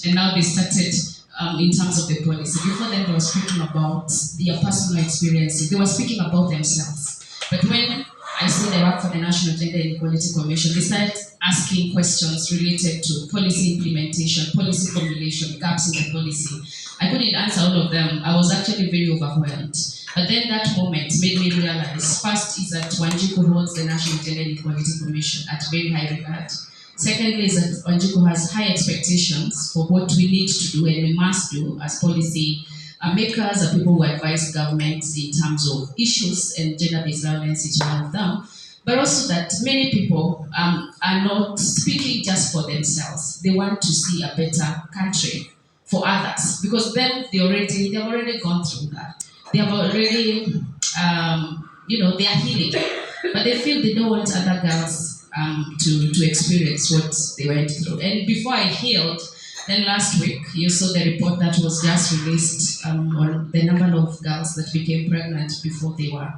and now they started in terms of the policy. Before then, they were speaking about their personal experiences. They were speaking about themselves. But when I say they work for the National Gender and Equality Commission, they started asking questions related to policy implementation, policy formulation, gaps in the policy. I couldn't answer all of them. I was actually very overwhelmed. But then that moment made me realize, first is that Wanjiku holds the National Gender and Equality Commission at very high regard. Secondly is that Wanjiku has high expectations for what we need to do and we must do as policy makers and people who advise governments in terms of issues, and gender-based violence is one of them. But also that many people are not speaking just for themselves. They want to see a better country for others, because then they've already gone through that. They have already, they are healing, but they feel they don't want other girls to experience what they went through. And before I healed, then last week, you saw the report that was just released on the number of girls that became pregnant before they were,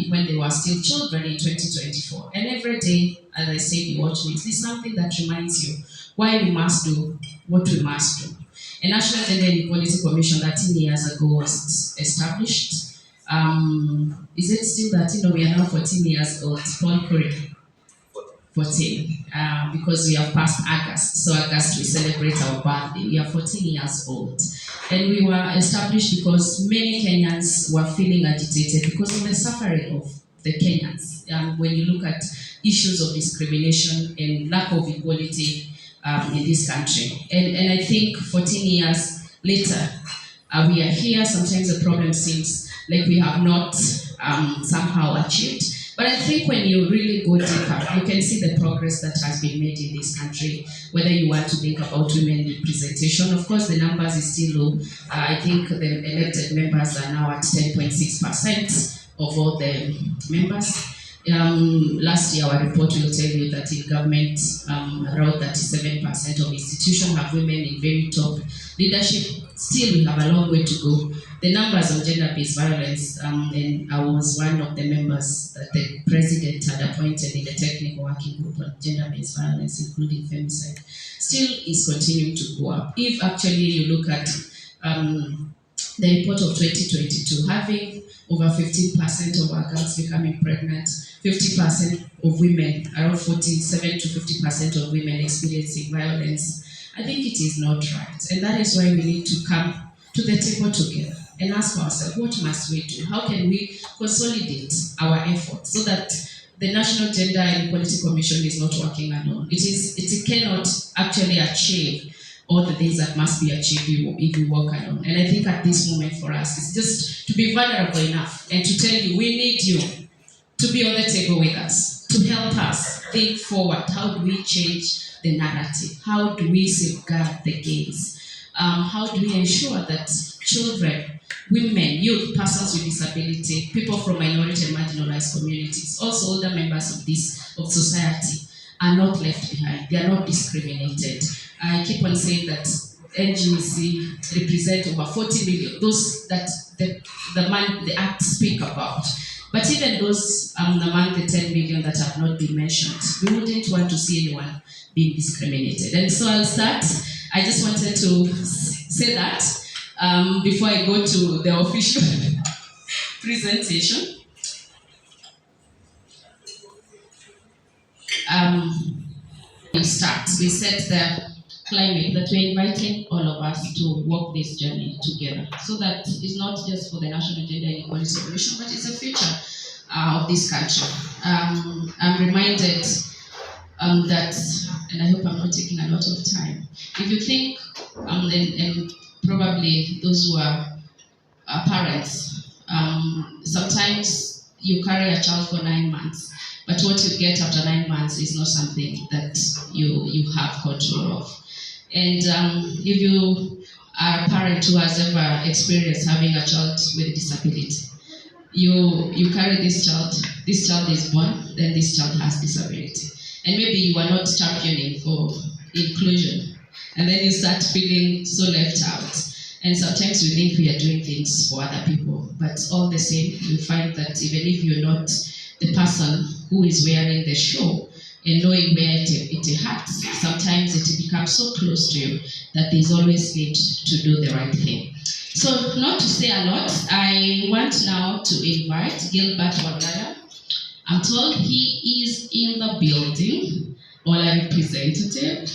when they were still children in 2024. And every day, as I said, you watch it, it's something that reminds you why we must do what we must do. A National Gender and Equality Commission 13 years ago was established. Is it still 13 or we are now 14 years old? Paul Curry. 14, because we have passed August. So August we celebrate our birthday. We are 14 years old. And we were established because many Kenyans were feeling agitated because of the suffering of the Kenyans. When you look at issues of discrimination and lack of equality in this country. And I think 14 years later, we are here. Sometimes the problem seems like we have not somehow achieved. But I think when you really go deeper, you can see the progress that has been made in this country, whether you want to think about women representation. Of course, the numbers is still low. I think the elected members are now at 10.6% of all the members. Last year, our report will tell you that in government, around 37% of institutions have women in very top leadership. Still, we have a long way to go. The numbers of gender-based violence, and I was one of the members that the president had appointed in the technical working group on gender-based violence, including femicide, still is continuing to go up. If actually you look at the report of 2022, having over 15% of our girls becoming pregnant, 50% of women, around 47 to 50% of women experiencing violence, I think it is not right. And that is why we need to come to the table together and ask ourselves, what must we do? How can we consolidate our efforts so that the National Gender and Equality Commission is not working alone? It cannot actually achieve all the things that must be achieved if we work alone. And I think at this moment for us, it's just to be vulnerable enough and to tell you, we need you to be on the table with us, to help us think forward. How do we change the narrative? How do we safeguard the gains? How do we ensure that children, women, youth, persons with disability, people from minority and marginalized communities, also older members of society are not left behind. They are not discriminated. I keep on saying that NGEC represent over 40 million, those that the Act speak about. But even those among the 10 million that have not been mentioned, we wouldn't want to see anyone being discriminated. And so I'll start. I just wanted to say that before I go to the official presentation. We set the climate that we're inviting all of us to walk this journey together, so that it's not just for the National Gender and Equality Commission, but it's the future of this country. I'm reminded that, and I hope I'm not taking a lot of time, if you think, and probably those who are parents, sometimes you carry a child for 9 months, but what you get after 9 months is not something that you have control of. And if you are a parent who has ever experienced having a child with a disability, you carry this child is born, then this child has disability. And maybe you are not championing for inclusion, and then you start feeling so left out. And sometimes we think we are doing things for other people, but all the same, you find that even if you're not the person who is wearing the shoe, and knowing where it hurts. Sometimes it becomes so close to you that there's always need to do the right thing. So, not to say a lot, I want now to invite Gilbert Wagaya. I'm told he is in the building, or a representative.